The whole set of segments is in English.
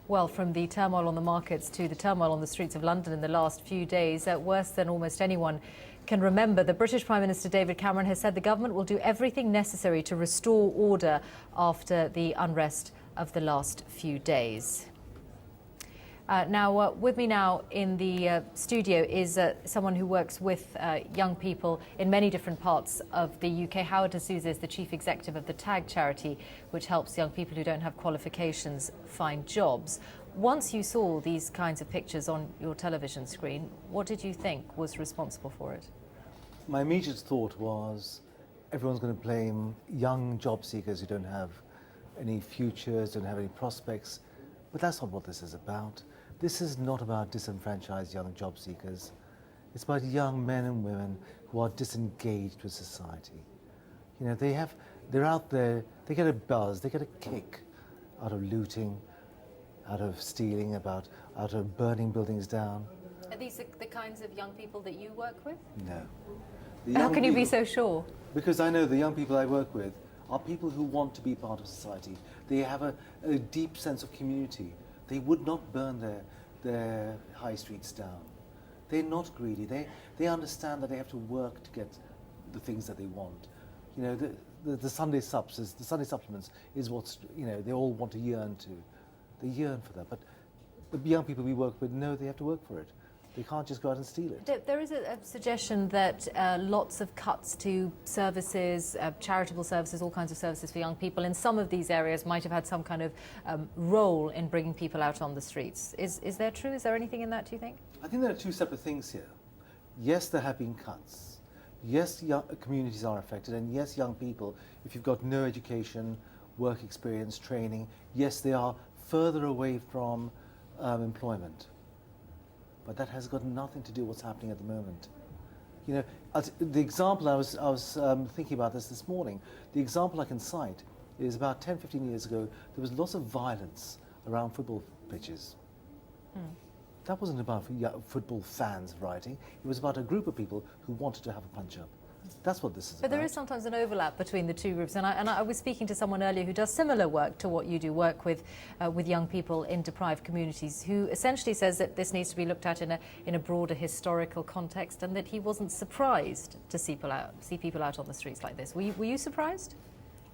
Well, from the turmoil on the markets to the turmoil on the streets of London in the last few days, worse than almost anyone can remember, the British Prime Minister David Cameron has said the government will do everything necessary to restore order after the unrest of the last few days. With me now in the studio is someone who works with young people in many different parts of the UK. Howard Souza is the chief executive of the TAG charity, which helps young people who don't have qualifications find jobs. Once you saw these kinds of pictures on your television screen, what did you think was responsible for it? My immediate thought was everyone's going to blame young job seekers who don't have any futures, don't have any prospects. But that's not what this is about. This is not about disenfranchised young job seekers. It's about young men and women who are disengaged with society. You know, they're out there, they get a buzz, they get a kick out of looting, out of stealing, out of burning buildings down. Are these the kinds of young people that you work with? No. How can you be so sure? Because I know the young people I work with are people who want to be part of society. They have a deep sense of community. They would not burn their high streets down. They're not greedy. They understand that they have to work to get the things that they want. You know, the Sunday supplements is what's, you know, they all want to yearn to. They yearn for that. But the young people we work with know they have to work for it. They can't just go out and steal it. There is a suggestion that lots of cuts to services, charitable services, all kinds of services for young people in some of these areas might have had some kind of role in bringing people out on the streets. Is that true? Is there anything in that, do you think? I think there are two separate things here. Yes, there have been cuts. Yes, communities are affected. And yes, young people, if you've got no education, work experience, training, yes, they are further away from employment. But that has got nothing to do with what's happening at the moment. You know, the example I was thinking about this morning. The example I can cite is about 10, 15 years ago, there was lots of violence around football pitches. That wasn't about football fans rioting. It was about a group of people who wanted to have a punch-up. That's what this is about. But there is sometimes an overlap between the two groups, and I was speaking to someone earlier who does similar work to what you do, work with young people in deprived communities, who essentially says that this needs to be looked at in a broader historical context, and that he wasn't surprised to see people out on the streets like this. Were you surprised?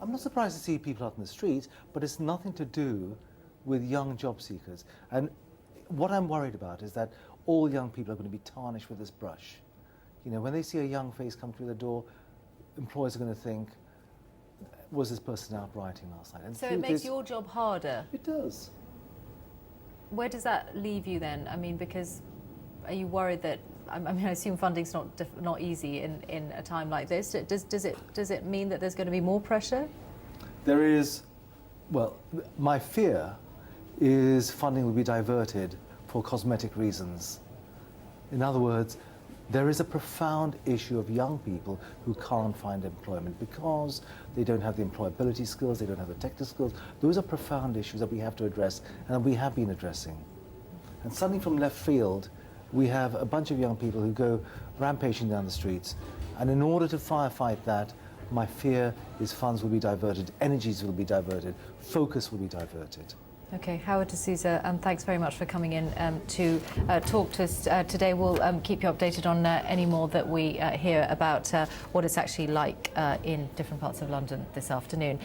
I'm not surprised to see people out in the streets, but it's nothing to do with young job seekers. And what I'm worried about is that all young people are going to be tarnished with this brush. You know, when they see a young face come through the door, employers are going to think, was this person out rioting last night? And so it makes your job harder? It does. Where does that leave you then? I mean, because are you worried that, I mean, I assume funding's not easy in a time like this. Does it mean that there's going to be more pressure? There is, well, my fear is funding will be diverted for cosmetic reasons. In other words, there is a profound issue of young people who can't find employment because they don't have the employability skills, they don't have the technical skills. Those are profound issues that we have to address and that we have been addressing. And suddenly from left field, we have a bunch of young people who go rampaging down the streets. And in order to firefight that, my fear is funds will be diverted, energies will be diverted, focus will be diverted. Okay, Howard Souza, thanks very much for coming in to talk to us today. We'll keep you updated on any more that we hear about what it's actually like in different parts of London this afternoon.